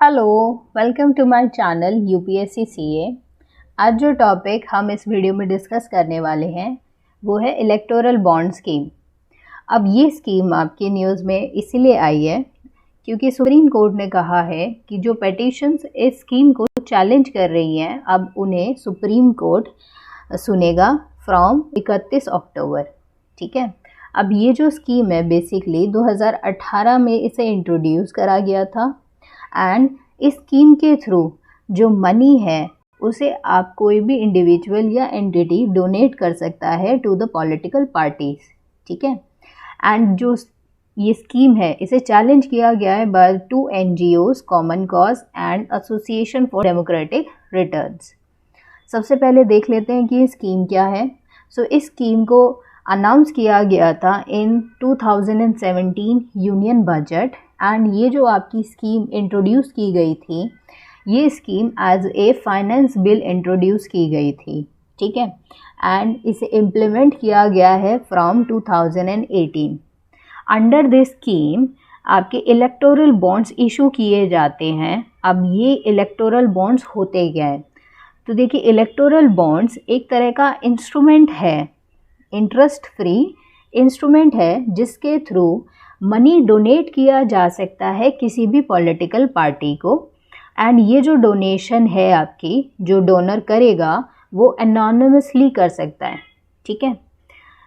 Hello, welcome to my channel UPSC CA. आज जो topic हम इस वीडियो में डिस्कस करने वाले हैं वो है इलेक्टोरल बॉन्ड स्कीम। अब ये स्कीम आपकी न्यूज़ में इसीलिए आई है क्योंकि सुप्रीम कोर्ट ने कहा है कि जो पेटिशंस इस स्कीम को चैलेंज कर रही हैं अब उन्हें सुप्रीम कोर्ट सुनेगा फ्रॉम 31 अक्टूबर। ठीक है। अब ये जो स्कीम है बेसिकली 2018 में इसे इंट्रोड्यूस करा गया था एंड इस स्कीम के थ्रू जो मनी है उसे आप कोई भी इंडिविजुअल या एंटिटी डोनेट कर सकता है टू द पॉलिटिकल पार्टीज। ठीक है। एंड जो ये स्कीम है इसे चैलेंज किया गया है by 2 NGOs, common cause and association for democratic returns. सबसे पहले देख लेते हैं कि ये स्कीम क्या है। इस स्कीम को अनाउंस किया गया था इन 2017 यूनियन बजट एंड ये जो आपकी स्कीम इंट्रोड्यूस की गई थी ये scheme as a finance bill introduce की गई थी। ठीक है। एंड इसे इम्प्लीमेंट किया गया है फ्रॉम 2018। अंडर दिस स्कीम आपके इलेक्टोरल बॉन्ड्स इशू किए जाते हैं। अब ये इलेक्टोरल बॉन्ड्स होते क्या है तो देखिए, इलेक्टोरल बॉन्ड्स एक तरह का इंस्ट्रूमेंट है, इंटरेस्ट फ्री इंस्ट्रूमेंट है जिसके थ्रू मनी डोनेट किया जा सकता है किसी भी पॉलिटिकल पार्टी को। एंड ये जो डोनेशन है आपकी जो डोनर करेगा वो एनोनिमसली कर सकता है। ठीक है।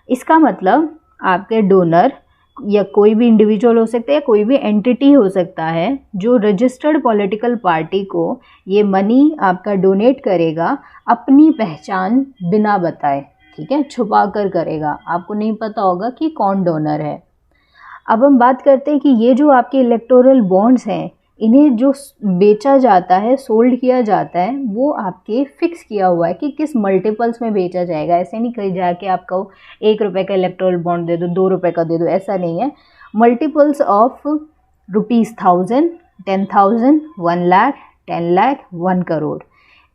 इसका मतलब आपके डोनर या कोई भी इंडिविजुअल हो सकता है या कोई भी एंटिटी हो सकता है जो रजिस्टर्ड पॉलिटिकल पार्टी को ये मनी आपका डोनेट करेगा अपनी पहचान बिना बताए। ठीक है। छुपा कर करेगा, आपको नहीं पता होगा कि कौन डोनर है। अब हम बात करते हैं कि ये जो आपके इलेक्टोरल बॉन्ड्स हैं इन्हें जो बेचा जाता है, सोल्ड किया जाता है, वो आपके फिक्स किया हुआ है कि किस मल्टीपल्स में बेचा जाएगा। ऐसे नहीं कहीं जाके आपको 1 रुपये का इलेक्टोरल बॉन्ड दे दो, 2 रुपये का दे दो, ऐसा नहीं है। मल्टीपल्स ऑफ ₹1000, 10,000, 1 लाख, 10 लाख, 1 करोड़,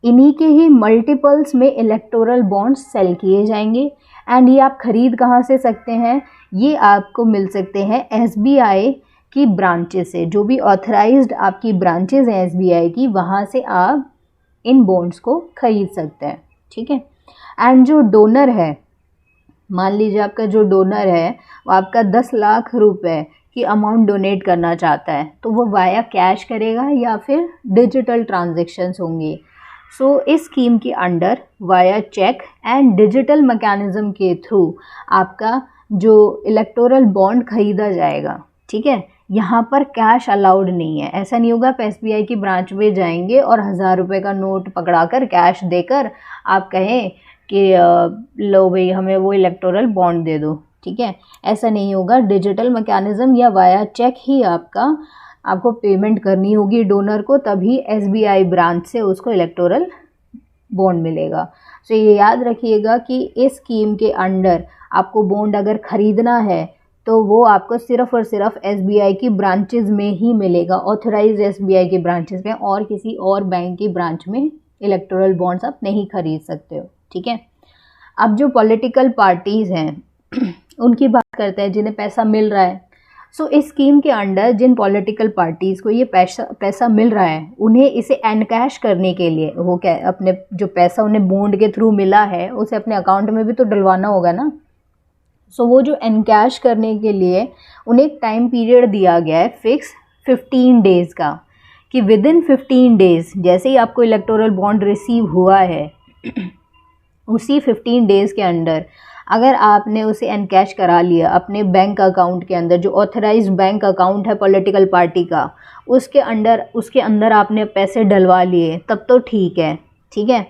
इन्हीं के ही मल्टीपल्स में इलेक्टोरल बॉन्ड्स सेल किए जाएंगे। एंड ये आप खरीद कहाँ से सकते हैं? ये आपको मिल सकते हैं SBI की ब्रांचेस से, जो भी ऑथराइज्ड आपकी ब्रांचेस हैं SBI की, वहाँ से आप इन बॉन्ड्स को खरीद सकते हैं। ठीक है। एंड जो डोनर है, मान लीजिए आपका जो डोनर है वो आपका 10 लाख रुपए की अमाउंट डोनेट करना चाहता है तो वो वाया कैश करेगा या फिर डिजिटल ट्रांजेक्शन्स होंगी। इस स्कीम के under via cheque and digital mechanism के थ्रू आपका जो इलेक्टोरल बॉन्ड खरीदा जाएगा। ठीक है। यहाँ पर कैश अलाउड नहीं है। ऐसा नहीं होगा आप SBI की ब्रांच में जाएंगे और 1000 रुपये का नोट पकड़ाकर कैश देकर आप कहें कि लो भाई हमें वो इलेक्टोरल बॉन्ड दे दो। ठीक है। ऐसा नहीं होगा। डिजिटल मैकेनिज्म या वाया चेक ही आपको पेमेंट करनी होगी डोनर को, तभी SBI ब्रांच से उसको इलेक्टोरल बॉन्ड मिलेगा। ये याद रखिएगा कि इस स्कीम के अंडर आपको बॉन्ड अगर खरीदना है तो वो आपको सिर्फ और सिर्फ SBI की ब्रांचेस में ही मिलेगा, ऑथराइज्ड SBI की ब्रांचेस में, और किसी और बैंक की ब्रांच में इलेक्टोरल बॉन्ड्स आप नहीं खरीद सकते हो। ठीक है। अब जो पॉलिटिकल पार्टीज़ हैं उनकी बात करते हैं जिन्हें पैसा मिल रहा है। इस स्कीम के अंडर जिन पॉलिटिकल पार्टीज़ को ये पैसा मिल रहा है उन्हें इसे एनकैश करने के लिए वो क्या अपने जो पैसा उन्हें बॉन्ड के थ्रू मिला है उसे अपने अकाउंट में भी तो डलवाना होगा ना। वो जो एनकैश करने के लिए उन्हें एक टाइम पीरियड दिया गया है फिक्स 15 डेज़ का, कि विद इन 15 डेज़ जैसे ही आपको इलेक्टोरल बॉन्ड रिसीव हुआ है उसी 15 डेज़ के अंडर अगर आपने उसे एनकैश करा लिया अपने बैंक अकाउंट के अंदर, जो ऑथराइज्ड बैंक अकाउंट है पॉलिटिकल पार्टी का, उसके अंदर आपने पैसे डलवा लिए तब तो ठीक है। ठीक है।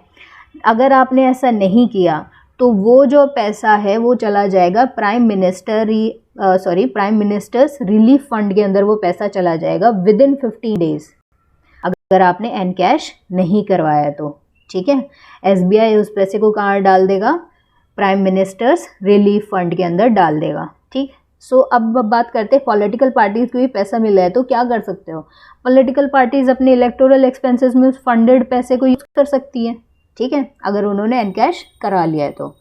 अगर आपने ऐसा नहीं किया तो वो जो पैसा है वो चला जाएगा प्राइम मिनिस्टर्स रिलीफ फंड के अंदर, वो पैसा चला जाएगा विद इन 15 डेज़ अगर आपने एनकैश नहीं करवाया तो। ठीक है। SBI उस पैसे को कहाँ डाल देगा? प्राइम मिनिस्टर्स रिलीफ फंड के अंदर डाल देगा। ठीक। अब बात करते हैं पॉलिटिकल पार्टीज़ को भी पैसा मिला है तो क्या कर सकते हो? पॉलिटिकल पार्टीज़ अपने इलेक्टोरल एक्सपेंसेस में उस फंडेड पैसे को यूज़ कर सकती है। ठीक है। अगर उन्होंने एनकैश करा लिया है तो।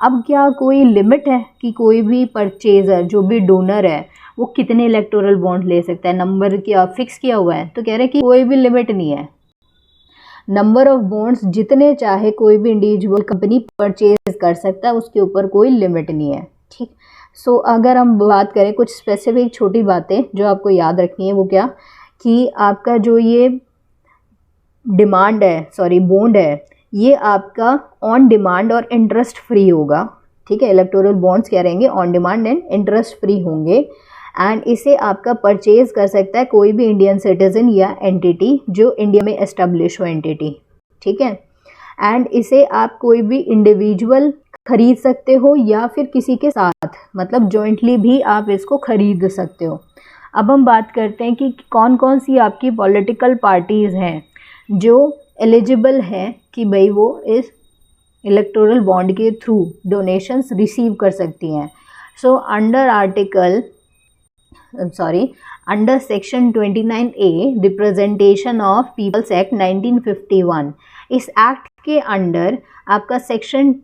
अब क्या कोई लिमिट है कि कोई भी परचेज़र जो भी डोनर है वो कितने इलेक्टोरल बॉन्ड ले सकता है, नंबर क्या फिक्स किया हुआ है? तो कह रहे हैं कि कोई भी लिमिट नहीं है, नंबर ऑफ बॉन्ड्स जितने चाहे कोई भी इंडिविजुअल कंपनी परचेज कर सकता है, उसके ऊपर कोई लिमिट नहीं है। ठीक। सो अगर हम बात करें कुछ स्पेसिफिक छोटी बातें जो आपको याद रखनी है, वो क्या कि आपका जो ये बॉन्ड है, ये आपका ऑन डिमांड और इंटरेस्ट फ्री होगा। ठीक है, इलेक्टोरल बॉन्ड्स क्या रहेंगे? On demand and interest free होंगे। एंड इसे आपका परचेज कर सकता है कोई भी इंडियन सिटीजन या एंटिटी जो इंडिया में एस्टेब्लिश हो एंटिटी। ठीक है, एंड इसे आप कोई भी इंडिविजुअल खरीद सकते हो या फिर किसी के साथ, मतलब जॉइंटली भी आप इसको खरीद सकते हो। अब हम बात करते हैं कि कौन कौन सी आपकी पॉलिटिकल पार्टीज़ हैं जो एलिजिबल हैं कि भाई वो इस इलेक्टोरल बॉन्ड के थ्रू डोनेशंस रिसीव कर सकती हैं। So under section 29A representation of peoples act 1951, इस एक्ट के अंडर आपका सेक्शन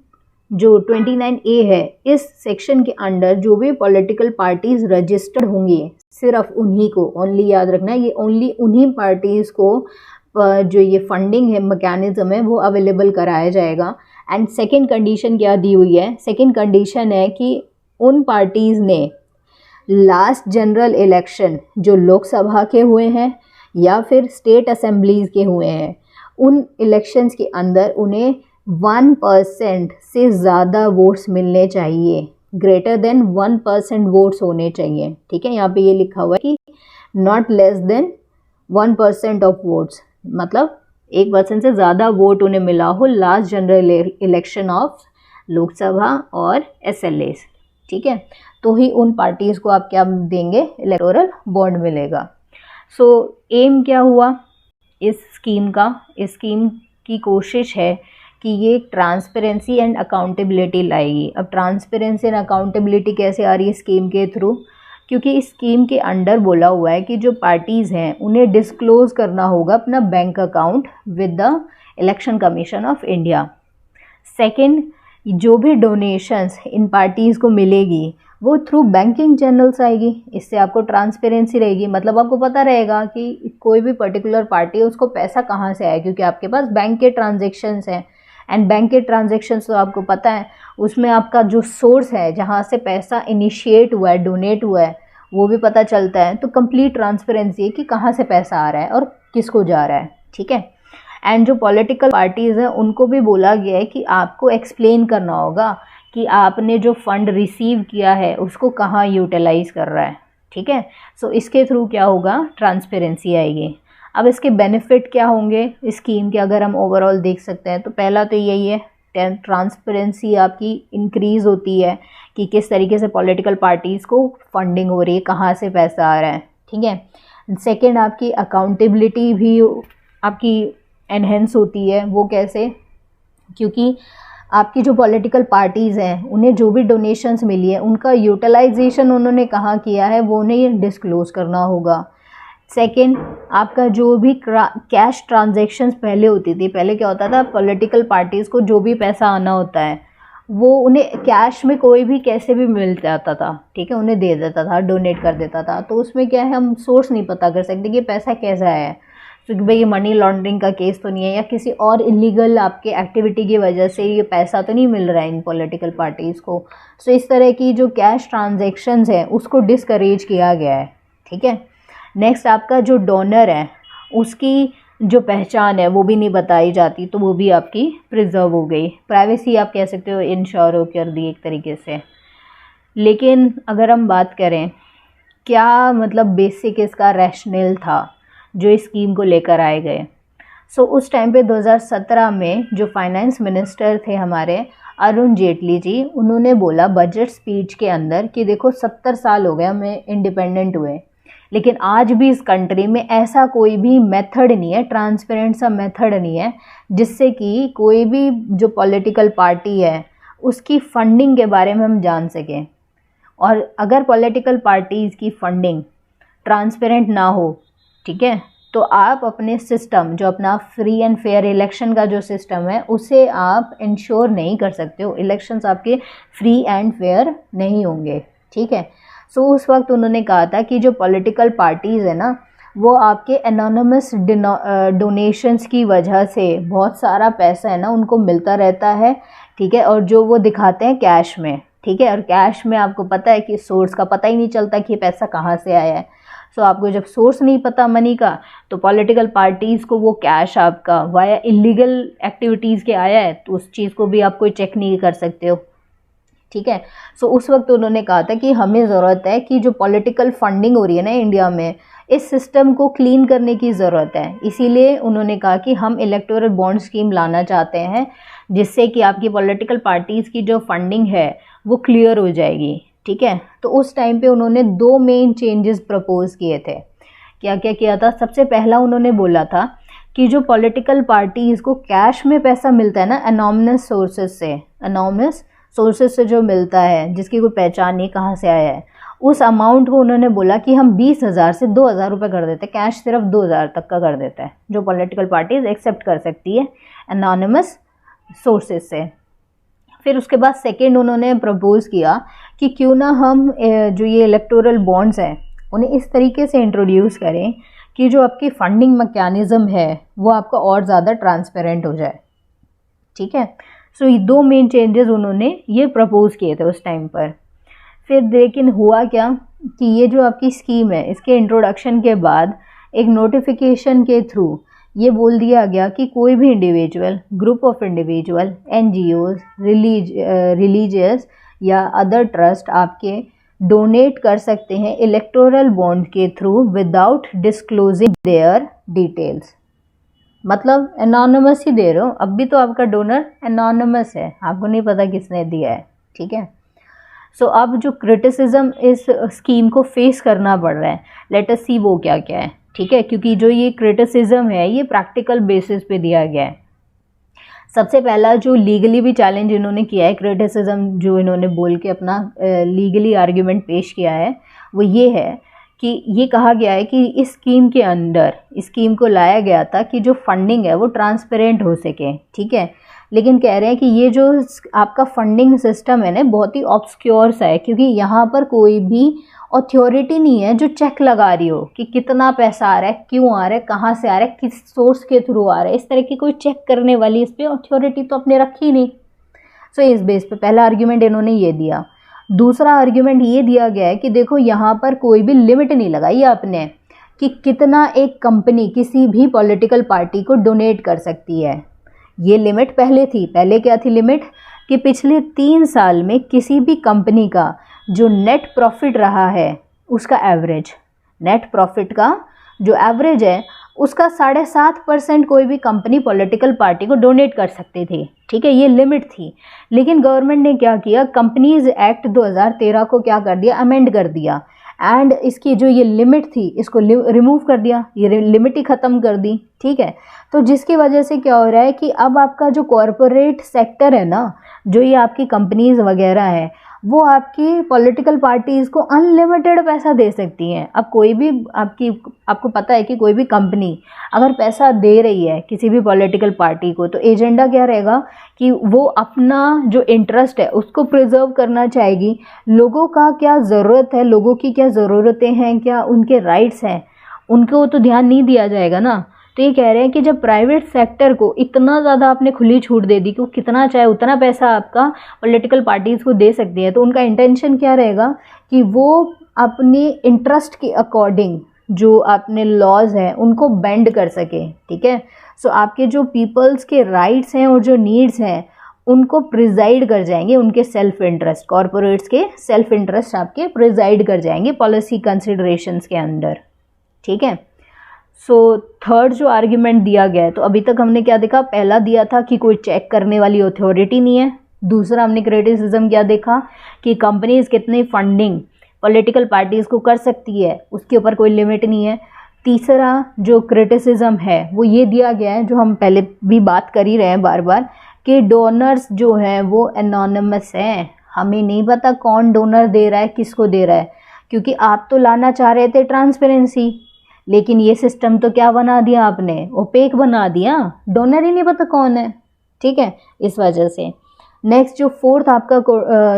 जो 29A है, इस सेक्शन के अंडर जो भी पॉलिटिकल पार्टीज रजिस्टर्ड होंगी, सिर्फ उन्हीं को, ओनली याद रखना है, ये ओनली उन्हीं पार्टीज को जो ये फंडिंग है मैकेनिज्म है वो अवेलेबल कराया जाएगा। एंड सेकंड कंडीशन क्या दी हुई है? सेकंड कंडीशन है कि उन पार्टीज़ ने लास्ट जनरल इलेक्शन जो लोकसभा के हुए हैं या फिर स्टेट असेंबलीज के हुए हैं, उन इलेक्शंस के अंदर उन्हें 1% से ज़्यादा वोट्स मिलने चाहिए, ग्रेटर देन 1% वोट्स होने चाहिए। ठीक है, यहाँ पे ये लिखा हुआ है कि not less than 1% of votes, मतलब 1% से ज़्यादा वोट उन्हें मिला हो last general election of Lok Sabha और SLAs। ठीक है, तो ही उन पार्टीज़ को आप क्या देंगे? इलेक्टोरल बॉन्ड मिलेगा। सो एम क्या हुआ इस स्कीम का? इस स्कीम की कोशिश है कि ये ट्रांसपेरेंसी एंड अकाउंटेबिलिटी लाएगी। अब ट्रांसपेरेंसी एंड अकाउंटेबिलिटी कैसे आ रही है स्कीम के थ्रू? क्योंकि इस स्कीम के अंडर बोला हुआ है कि जो पार्टीज़ हैं उन्हें डिस्क्लोज़ करना होगा अपना bank account with the election commission of India. Second, जो भी डोनेशंस इन पार्टीज़ को मिलेगी वो थ्रू बैंकिंग चैनल्स आएगी, इससे आपको ट्रांसपेरेंसी रहेगी, मतलब आपको पता रहेगा कि कोई भी पर्टिकुलर पार्टी है उसको पैसा कहाँ से आया, क्योंकि आपके पास बैंक के ट्रांजेक्शन्स हैं। एंड बैंक के ट्रांजेक्शन्स तो आपको पता है, उसमें आपका जो सोर्स है जहाँ से पैसा इनिशिएट हुआ है, डोनेट हुआ है, वो भी पता चलता है। तो कंप्लीट ट्रांसपेरेंसी है कि कहाँ से पैसा आ रहा है और किसको जा रहा है। ठीक है, एंड जो पॉलिटिकल पार्टीज़ हैं उनको भी बोला गया है कि आपको एक्सप्लेन करना होगा कि आपने जो फंड रिसीव किया है उसको कहाँ यूटिलाइज़ कर रहा है। ठीक है, सो इसके थ्रू क्या होगा? ट्रांसपेरेंसी आएगी। अब इसके बेनिफिट क्या होंगे इस स्कीम के, अगर हम ओवरऑल देख सकते हैं तो पहला तो यही है, ट्रांसपेरेंसी आपकी इंक्रीज़ होती है कि किस तरीके से पॉलिटिकल पार्टीज़ को फंडिंग हो रही है, कहाँ से पैसा आ रहा है। ठीक है, सेकंड आपकी अकाउंटेबिलिटी भी आपकी एनहेंस होती है। वो कैसे? क्योंकि आपकी जो पॉलिटिकल पार्टीज़ हैं उन्हें जो भी डोनेशंस मिली है उनका यूटिलाइजेशन उन्होंने कहाँ किया है वो उन्हें डिस्क्लोज़ करना होगा। सेकंड, आपका जो भी कैश ट्रांजैक्शंस पहले होती थी, पहले क्या होता था, पॉलिटिकल पार्टीज़ को जो भी पैसा आना होता है वो उन्हें कैश में कोई भी कैसे भी मिल जाता था। ठीक है, उन्हें दे देता था, डोनेट कर देता था। तो उसमें क्या है, हम सोर्स नहीं पता कर सकते कि पैसा कैसा है, क्योंकि भाई ये मनी लॉन्ड्रिंग का केस तो नहीं है या किसी और इलीगल आपके एक्टिविटी की वजह से ये पैसा तो नहीं मिल रहा है इन पॉलिटिकल पार्टीज़ को। सो इस तरह की जो कैश ट्रांजैक्शंस हैं उसको डिस्करेज किया गया है। ठीक है, नेक्स्ट आपका जो डोनर है उसकी जो पहचान है वो भी नहीं बताई जाती, तो वो भी आपकी प्रिजर्व हो गई। प्राइवेसी आप कह सकते हो इंश्योर हो कर दी एक तरीके से। लेकिन अगर हम बात करें क्या मतलब बेसिक इसका रैशनल था जो इस स्कीम को लेकर आए गए। सो उस टाइम पे 2017 में जो फाइनेंस मिनिस्टर थे हमारे अरुण जेटली जी, उन्होंने बोला बजट स्पीच के अंदर कि देखो 70 साल हो गए हमें इंडिपेंडेंट हुए, लेकिन आज भी इस कंट्री में ऐसा कोई भी मेथड नहीं है, ट्रांसपेरेंट सा मेथड नहीं है जिससे कि कोई भी जो पॉलिटिकल पार्टी है उसकी फंडिंग के बारे में हम जान सकें। और अगर पॉलिटिकल पार्टीज़ की फंडिंग ट्रांसपेरेंट ना हो, ठीक है, तो आप अपने सिस्टम जो अपना फ्री एंड फेयर इलेक्शन का जो सिस्टम है उसे आप इंश्योर नहीं कर सकते हो, इलेक्शंस आपके फ्री एंड फेयर नहीं होंगे। ठीक है, सो उस वक्त उन्होंने कहा था कि जो पॉलिटिकल पार्टीज़ है ना, वो आपके एनोनिमस डोनेशंस की वजह से बहुत सारा पैसा है ना उनको मिलता रहता है, ठीक है, और जो वो दिखाते हैं कैश में, ठीक है, और कैश में आपको पता है कि सोर्स का पता ही नहीं चलता कि ये पैसा कहाँ से आया है। सो आपको जब सोर्स नहीं पता मनी का, तो पॉलिटिकल पार्टीज़ को वो कैश आपका वाया इलीगल एक्टिविटीज़ के आया है, तो उस चीज़ को भी आप कोई चेक नहीं कर सकते हो, ठीक है। सो उस वक्त उन्होंने कहा था कि हमें ज़रूरत है कि जो पॉलिटिकल फंडिंग हो रही है ना इंडिया में, इस सिस्टम को क्लीन करने की ज़रूरत है। इसीलिए उन्होंने कहा कि हम इलेक्टोरल बॉन्ड स्कीम लाना चाहते हैं, जिससे कि आपकी पॉलिटिकल पार्टीज़ की जो फंडिंग है वो क्लियर हो जाएगी, ठीक है। तो उस टाइम पे उन्होंने 2 मेन चेंजेस प्रपोज किए थे। क्या क्या किया था? सबसे पहला उन्होंने बोला था कि जो पॉलिटिकल पार्टीज़ को कैश में पैसा मिलता है ना एनोनिमस सोर्सेज से जो मिलता है, जिसकी कोई पहचान नहीं कहाँ से आया है, उस अमाउंट को उन्होंने बोला कि हम 20,000 से 2,000 रुपये कर देते हैं, कैश सिर्फ 2,000 तक का कर देता है, जो पॉलिटिकल पार्टीज एक्सेप्ट कर सकती है एनोनिमस सोर्सेज से। फिर उसके बाद सेकेंड उन्होंने प्रपोज किया कि क्यों ना हम जो ये इलेक्टोरल बॉन्ड्स हैं उन्हें इस तरीके से इंट्रोड्यूस करें कि जो आपकी फंडिंग मैकेनिज़्म है वो आपका और ज़्यादा ट्रांसपेरेंट हो जाए, ठीक है। सो ये 2 मेन चेंजेस उन्होंने ये प्रपोज किए थे उस टाइम पर। फिर लेकिन हुआ क्या कि ये जो आपकी स्कीम है, इसके इंट्रोडक्शन के बाद एक नोटिफिकेशन के थ्रू ये बोल दिया गया कि कोई भी individual, group of individual, NGOs, religious या अदर ट्रस्ट आपके डोनेट कर सकते हैं इलेक्टोरल बॉन्ड के through without disclosing their details. मतलब एनोनिमस ही दे रहे हो, अब भी तो आपका डोनर एनोनिमस है, आपको नहीं पता किसने दिया है, ठीक है। सो अब जो क्रिटिसिज्म इस स्कीम को फेस करना पड़ रहा है, लेट अस सी वो क्या क्या है, ठीक है, क्योंकि जो ये क्रिटिसिज्म है ये प्रैक्टिकल बेसिस पे दिया गया है। सबसे पहला जो लीगली भी चैलेंज इन्होंने किया है, क्रिटिसिज्म जो इन्होंने बोल के अपना लीगली आर्ग्यूमेंट पेश किया है, वो ये है कि ये कहा गया है कि इस स्कीम के अंदर, इस स्कीम को लाया गया था कि जो फंडिंग है वो ट्रांसपेरेंट हो सके, ठीक है, लेकिन कह रहे हैं कि ये जो आपका फंडिंग सिस्टम है ना बहुत ही ऑब्सक्योर सा है, क्योंकि यहाँ पर कोई भी अथॉरिटी नहीं है जो चेक लगा रही हो कि कितना पैसा आ रहा है, क्यों आ रहा है, कहाँ से आ रहा है, किस सोर्स के थ्रू आ रहा है, इस तरह की कोई चेक करने वाली इस पर अथॉरिटी तो अपने रखी नहीं। सो इस बेस पे पहला आर्ग्यूमेंट इन्होंने ये दिया। दूसरा आर्ग्यूमेंट ये दिया गया है कि देखो यहाँ पर कोई भी लिमिट नहीं लगाई आपने कि कितना एक कंपनी किसी भी पॉलिटिकल पार्टी को डोनेट कर सकती है। ये लिमिट पहले थी, पहले क्या थी लिमिट कि पिछले 3 साल में किसी भी कंपनी का जो नेट प्रॉफिट रहा है उसका एवरेज, नेट प्रॉफिट का जो एवरेज है उसका 7.5% कोई भी कंपनी पॉलिटिकल पार्टी को डोनेट कर सकती थी, ठीक है, ये लिमिट थी। लेकिन गवर्नमेंट ने क्या किया, कंपनीज एक्ट 2013 को क्या कर दिया, अमेंड कर दिया, एंड इसकी जो ये लिमिट थी इसको रिमूव कर दिया, ये लिमिट ही ख़त्म कर दी, ठीक है। तो जिसकी वजह से क्या हो रहा है कि अब आपका जो कॉरपोरेट सेक्टर है ना, जो ये आपकी कंपनीज वगैरह है, वो आपकी पॉलिटिकल पार्टीज़ को अनलिमिटेड पैसा दे सकती हैं। अब कोई भी आपको पता है कि कोई भी कंपनी अगर पैसा दे रही है किसी भी पॉलिटिकल पार्टी को, तो एजेंडा क्या रहेगा कि वो अपना जो इंटरेस्ट है उसको प्रिजर्व करना चाहेगी। लोगों का क्या ज़रूरत है, लोगों की क्या ज़रूरतें हैं, क्या उनके राइट्स हैं, उनको तो ध्यान नहीं दिया जाएगा ना। तो ये कह रहे हैं कि जब प्राइवेट सेक्टर को इतना ज़्यादा आपने खुली छूट दे दी कि वो कितना चाहे उतना पैसा आपका पॉलिटिकल पार्टीज़ को दे सकती है, तो उनका इंटेंशन क्या रहेगा कि वो अपने इंटरेस्ट के अकॉर्डिंग जो अपने लॉज हैं उनको बेंड कर सके, ठीक है। सो आपके जो पीपल्स के राइट्स हैं और जो नीड्स हैं उनको प्रिजाइड कर जाएंगे, उनके सेल्फ इंटरेस्ट, कॉरपोरेट्स के सेल्फ इंटरेस्ट आपके प्रिजाइड कर जाएंगे पॉलिसी कंसिडरेशंस के अंदर, ठीक है। सो थर्ड जो आर्ग्यूमेंट दिया गया है, तो अभी तक हमने क्या देखा, पहला दिया था कि कोई चेक करने वाली अथॉरिटी नहीं है। दूसरा हमने क्रिटिसिज्म क्या देखा कि कंपनीज कितनी फंडिंग पॉलिटिकल पार्टीज़ को कर सकती है, उसके ऊपर कोई लिमिट नहीं है। तीसरा जो क्रिटिसिज्म है वो ये दिया गया है, जो हम पहले भी बात कर ही रहे हैं बार बार, कि डोनर्स जो हैं वो एनोनिमस हैं, हमें नहीं पता कौन डोनर दे रहा है, किसको दे रहा है, क्योंकि आप तो लाना चाह रहे थे ट्रांसपेरेंसी, लेकिन ये सिस्टम तो क्या बना दिया आपने, ओपेक बना दिया, डोनर ही नहीं पता कौन है, ठीक है, इस वजह से। नेक्स्ट जो फोर्थ आपका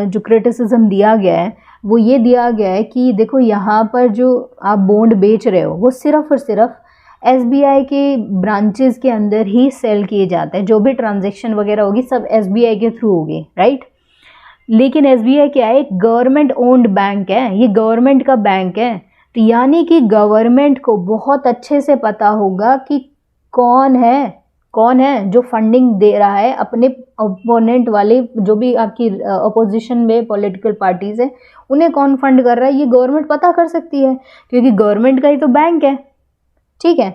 जो क्रिटिसिज्म दिया गया है वो ये दिया गया है कि देखो यहाँ पर जो आप बॉन्ड बेच रहे हो वो सिर्फ और सिर्फ एसबीआई के ब्रांचेस के अंदर ही सेल किए जाते हैं, जो भी ट्रांजैक्शन वगैरह होगी सब एसबीआई के थ्रू होगी, राइट। लेकिन एसबीआई क्या है, एक गवर्नमेंट ओन्ड बैंक है, ये गवर्नमेंट का बैंक है, तो यानी कि गवर्नमेंट को बहुत अच्छे से पता होगा कि कौन है जो फंडिंग दे रहा है अपने ओपोनेंट वाले, जो भी आपकी अपोजिशन में पॉलिटिकल पार्टीज है उन्हें कौन फंड कर रहा है, ये गवर्नमेंट पता कर सकती है क्योंकि गवर्नमेंट का ही तो बैंक है, ठीक है।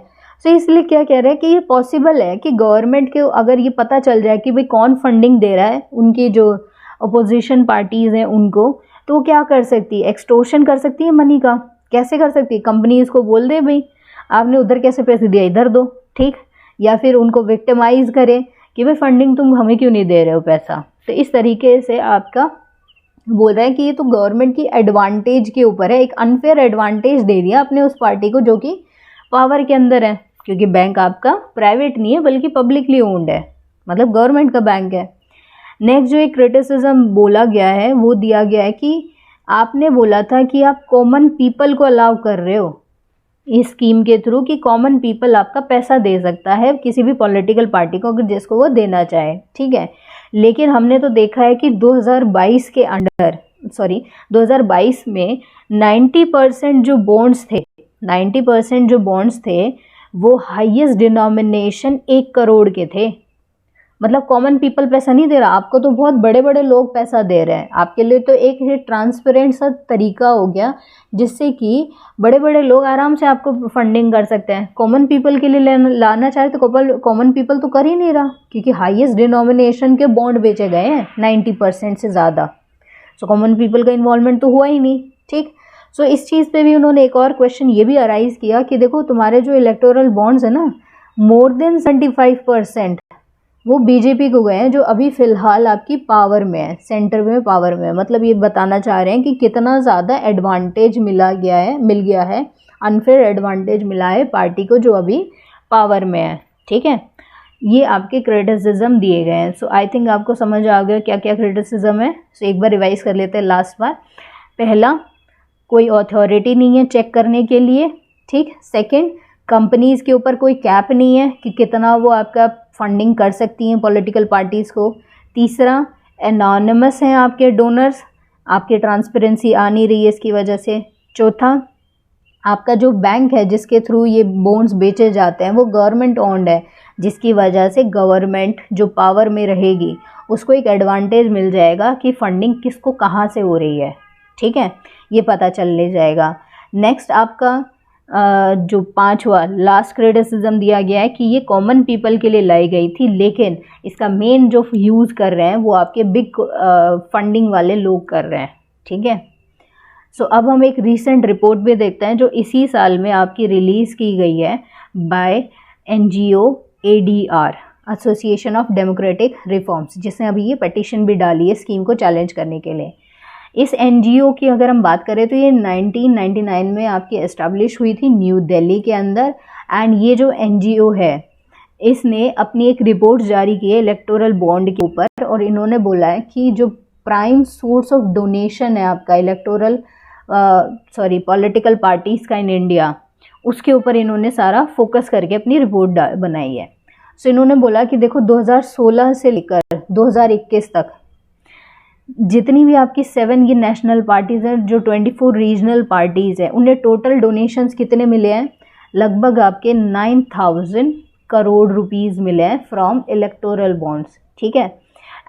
तो इसलिए क्या कह रहे हैं कि ये पॉसिबल है कि गवर्नमेंट के अगर ये पता चल जाए कि भाई कौन फंडिंग दे रहा है उनकी जो अपोजिशन पार्टीज हैं उनको, तो वो क्या कर सकती है, एक्सटोर्शन कर सकती है मनी का। कैसे कर सकती है, कंपनीज को बोल दे भाई आपने उधर कैसे पैसे दिया इधर दो, ठीक, या फिर उनको विक्टिमाइज करे कि भाई फंडिंग तुम हमें क्यों नहीं दे रहे हो पैसा। तो इस तरीके से आपका बोल रहा है कि ये तो गवर्नमेंट की एडवांटेज के ऊपर है, एक अनफेयर एडवांटेज दे दिया अपने उस पार्टी को जो कि पावर के अंदर है, क्योंकि बैंक आपका प्राइवेट नहीं है बल्कि पब्लिकली ओन्ड है, मतलब गवर्नमेंट का बैंक है। नेक्स्ट जो एक क्रिटिसिज्म बोला गया है वो दिया गया है कि आपने बोला था कि आप कॉमन पीपल को अलाउ कर रहे हो इस स्कीम के थ्रू कि कॉमन पीपल आपका पैसा दे सकता है किसी भी पॉलिटिकल पार्टी को अगर जिसको वो देना चाहे, ठीक है। लेकिन हमने तो देखा है कि 2022 के अंडर 2022 में 90% जो बॉन्ड्स थे वो हाईएस्ट डिनोमिनेशन 1 करोड़ के थे। मतलब कॉमन पीपल पैसा नहीं दे रहा आपको, तो बहुत बड़े बड़े लोग पैसा दे रहे हैं आपके लिए, तो एक ये ट्रांसपेरेंट सा तरीका हो गया जिससे कि बड़े बड़े लोग आराम से आपको फंडिंग कर सकते हैं। कॉमन पीपल के लिए लाना चाहे तो कॉमन पीपल तो कर ही नहीं रहा क्योंकि हाईएस्ट डिनोमिनेशन के बॉन्ड बेचे गए हैं 90% से ज़्यादा, सो कॉमन पीपल का इन्वॉल्वमेंट तो हुआ ही नहीं, ठीक। सो इस चीज़ पे भी उन्होंने एक और क्वेश्चन ये भी अराइज किया कि देखो तुम्हारे जो इलेक्टोरल बॉन्ड्स है ना, मोर देन 75% वो बीजेपी को गए हैं जो अभी फिलहाल आपकी पावर में है, सेंटर में पावर में है। मतलब ये बताना चाह रहे हैं कि कितना ज़्यादा एडवांटेज मिल गया है, अनफेयर एडवांटेज मिला है पार्टी को जो अभी पावर में है, ठीक है। ये आपके क्रिटिसिज्म दिए गए हैं। सो आई थिंक आपको समझ आ गया क्या क्या क्रिटिसिज्म है। सो एक बार रिवाइज कर लेते हैं लास्ट बार। पहला, कोई अथॉरिटी नहीं है चेक करने के लिए, ठीक। सेकंड, कंपनीज के ऊपर कोई कैप नहीं है कि कितना वो आपका फंडिंग कर सकती हैं पॉलिटिकल पार्टीज़ को। तीसरा, एनोनिमस हैं आपके डोनर्स, आपके ट्रांसपेरेंसी आ नहीं रही है इसकी वजह से। चौथा, आपका जो बैंक है जिसके थ्रू ये बॉन्ड्स बेचे जाते हैं वो गवर्नमेंट ओन्ड है, जिसकी वजह से गवर्नमेंट जो पावर में रहेगी उसको एक एडवांटेज मिल जाएगा कि फंडिंग किसको कहाँ से हो रही है, ठीक है, ये पता चलने जाएगा। नेक्स्ट आपका जो पांचवा लास्ट क्रिटिसिज्म दिया गया है कि ये कॉमन पीपल के लिए लाई गई थी, लेकिन इसका मेन जो यूज़ कर रहे हैं वो आपके बिग फंडिंग वाले लोग कर रहे हैं, ठीक है। सो अब हम एक रीसेंट रिपोर्ट भी देखते हैं जो इसी साल में आपकी रिलीज़ की गई है by NGO ADR, association of democratic reforms, जिसने अभी ये पिटीशन भी डाली है स्कीम को चैलेंज करने के लिए। इस NGO की अगर हम बात करें तो ये 1999 में आपकी एस्टैब्लिश हुई थी न्यू दिल्ली के अंदर। एंड ये जो NGO है इसने अपनी एक रिपोर्ट जारी की है इलेक्टोरल बॉन्ड के ऊपर, और इन्होंने बोला है कि जो प्राइम सोर्स ऑफ डोनेशन है आपका पॉलिटिकल पार्टीज़ का इन इंडिया, उसके ऊपर इन्होंने सारा फोकस करके अपनी रिपोर्ट बनाई है। सो इन्होंने बोला कि देखो 2016 से लेकर 2021 तक जितनी भी आपकी 7 ये नेशनल पार्टीज़ हैं, जो 24 रीजनल पार्टीज़ हैं, उन्हें टोटल डोनेशंस कितने मिले हैं, लगभग आपके 9000 करोड़ रुपीज़ मिले हैं फ्रॉम इलेक्टोरल बॉन्ड्स, ठीक है।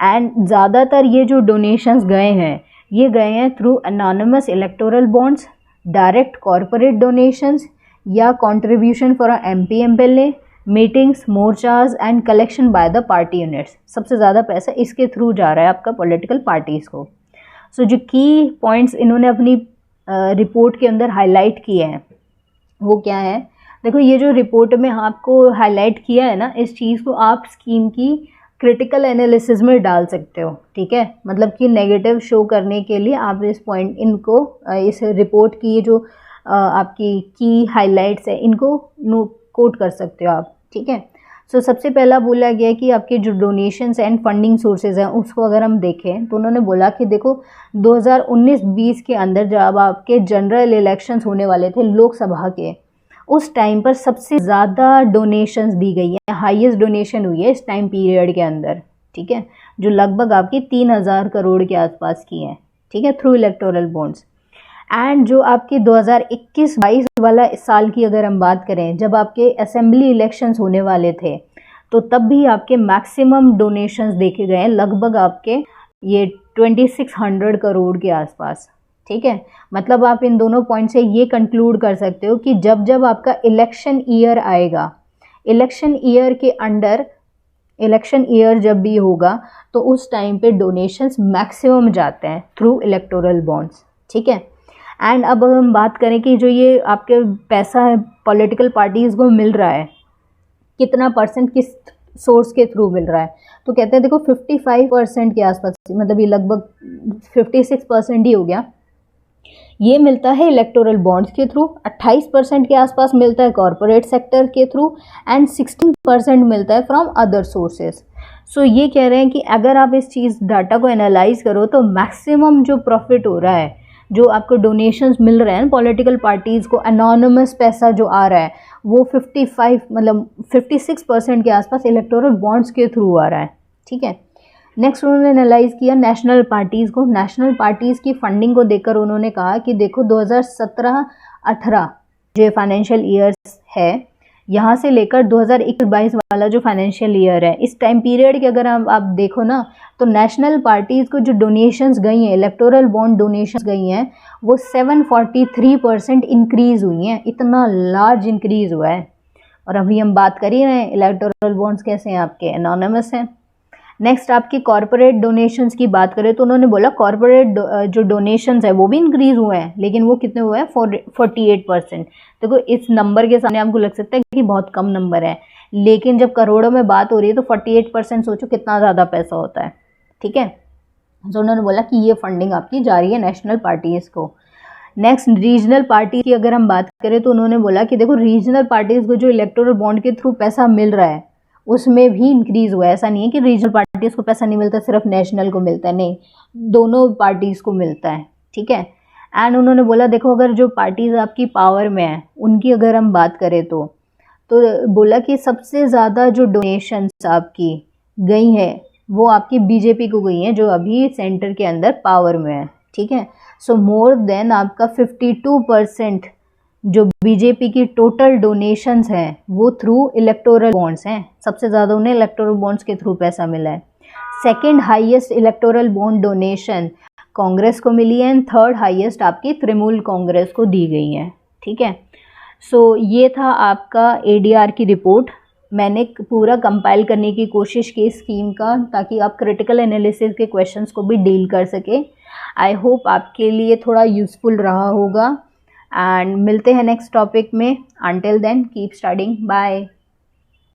एंड ज़्यादातर ये जो डोनेशंस गए हैं ये गए हैं through anonymous electoral bonds, direct corporate donations या contribution for MP MLA meetings, morchas and collection by the party units. सबसे ज़्यादा पैसा इसके थ्रू जा रहा है आपका पॉलिटिकल पार्टीज़ को। सो जो की पॉइंट्स इन्होंने अपनी रिपोर्ट के अंदर हाईलाइट किए हैं वो क्या है, देखो ये जो रिपोर्ट में आपको हाईलाइट किया है ना, इस चीज़ को आप स्कीम की क्रिटिकल एनालिसिस में डाल सकते हो, ठीक है। मतलब कि नेगेटिव शो करने के लिए आप इस इस रिपोर्ट की जो आपकी की हाईलाइट्स है इनको कोट कर सकते हो आप, ठीक है। सो सबसे पहला बोला गया कि आपके जो डोनेशंस एंड फंडिंग सोर्सेज हैं उसको अगर हम देखें तो उन्होंने बोला कि देखो 2019-20 के अंदर जब आपके जनरल इलेक्शंस होने वाले थे लोकसभा के, उस टाइम पर सबसे ज़्यादा डोनेशंस दी गई हैं, हाईएस्ट डोनेशन हुई है इस टाइम पीरियड के अंदर, ठीक है, जो लगभग आपकी 3000 करोड़ के आसपास की हैं, ठीक है, थ्रू इलेक्टोरल बॉन्ड्स। एंड जो आपके 2021-22 वाला साल की अगर हम बात करें, जब आपके असेंबली इलेक्शंस होने वाले थे, तो तब भी आपके मैक्सिमम डोनेशंस देखे गए हैं, लगभग आपके ये 2600 करोड़ के आसपास, ठीक है। मतलब आप इन दोनों पॉइंट से ये कंक्लूड कर सकते हो कि जब जब आपका इलेक्शन ईयर आएगा, इलेक्शन ईयर के अंडर, इलेक्शन ईयर जब भी होगा तो उस टाइम पे डोनेशंस मैक्सिमम जाते हैं थ्रू इलेक्टोरल बॉन्ड्स, ठीक है। एंड अब हम बात करें कि जो ये आपके पैसा है पॉलिटिकल पार्टीज़ को मिल रहा है, कितना परसेंट किस सोर्स के थ्रू मिल रहा है, तो कहते हैं देखो 55% के आसपास, मतलब ये लगभग 56% ही हो गया, ये मिलता है इलेक्टोरल बॉन्ड्स के थ्रू, 28% के आसपास मिलता है कॉरपोरेट सेक्टर के थ्रू एंड 16% मिलता है फ्रॉम अदर सोर्सेज। सो ये कह रहे हैं कि अगर आप इस चीज़ डाटा को एनालाइज करो तो मैक्सिमम जो प्रॉफिट हो रहा है, जो आपको डोनेशंस मिल रहे हैं पॉलिटिकल पार्टीज़ को, एनोनिमस पैसा जो आ रहा है वो 56% के आसपास इलेक्टोरल बॉन्ड्स के थ्रू आ रहा है, ठीक है। नेक्स्ट उन्होंने एनालाइज किया नेशनल पार्टीज़ को। नेशनल पार्टीज़ की फंडिंग को देखकर उन्होंने कहा कि देखो 2017-18 जो फाइनेंशियल ईयर्स है, यहाँ से लेकर 2021-22 वाला जो फाइनेंशियल ईयर है, इस टाइम पीरियड के अगर आप देखो ना, तो नेशनल पार्टीज़ को जो डोनेशंस गई हैं, इलेक्टोरल बॉन्ड डोनेशंस गई हैं, वो 743% इंक्रीज़ हुई हैं। इतना लार्ज इंक्रीज़ हुआ है। और अभी हम बात कर ही रहे हैं इलेक्टोरल बॉन्ड्स कैसे हैं, आपके एनोनिमस हैं। नेक्स्ट आपकी कॉर्पोरेट डोनेशंस की बात करें तो उन्होंने बोला कॉर्पोरेट जो डोनेशंस है वो भी इंक्रीज हुए हैं, लेकिन वो कितने हुए हैं, 48%। देखो इस नंबर के सामने आपको लग सकता है कि बहुत कम नंबर है, लेकिन जब करोड़ों में बात हो रही है तो 48% सोचो कितना ज़्यादा पैसा होता है, ठीक है। तो उन्होंने बोला कि ये फंडिंग आपकी जा रही है नेशनल पार्टीज़ को। नेक्स्ट रीजनल पार्टी की अगर हम बात करें तो उन्होंने बोला कि देखो रीजनल पार्टीज़ को जो इलेक्टोरल बॉन्ड के थ्रू पैसा मिल रहा है उसमें भी इंक्रीज़ हुआ है। ऐसा नहीं है कि रीजनल पार्टीज़ को पैसा नहीं मिलता, सिर्फ नेशनल को मिलता है, नहीं, दोनों पार्टीज़ को मिलता है, ठीक है। एंड उन्होंने बोला देखो अगर जो पार्टीज़ आपकी पावर में है उनकी अगर हम बात करें तो बोला कि सबसे ज़्यादा जो डोनेशंस आपकी गई हैं वो आपकी बीजेपी को गई हैं, जो अभी सेंटर के अंदर पावर में है, ठीक है। सो मोर देन आपका 52% जो बीजेपी की टोटल डोनेशंस हैं वो थ्रू इलेक्टोरल बॉन्ड्स हैं। सबसे ज़्यादा उन्हें इलेक्टोरल बॉन्ड्स के थ्रू पैसा मिला है। Second highest electoral bond donation Congress को मिली है एंड थर्ड हाईएस्ट आपकी तृणमूल कांग्रेस को दी गई है, ठीक है। सो ये था आपका एडीआर की रिपोर्ट। मैंने पूरा कंपाइल करने की कोशिश की स्कीम का, ताकि आप क्रिटिकल एनालिसिस के क्वेश्चंस को भी डील कर सके। आई होप आपके लिए थोड़ा यूज़फुल रहा होगा एंड मिलते हैं नेक्स्ट टॉपिक में। Until then keep studying, bye.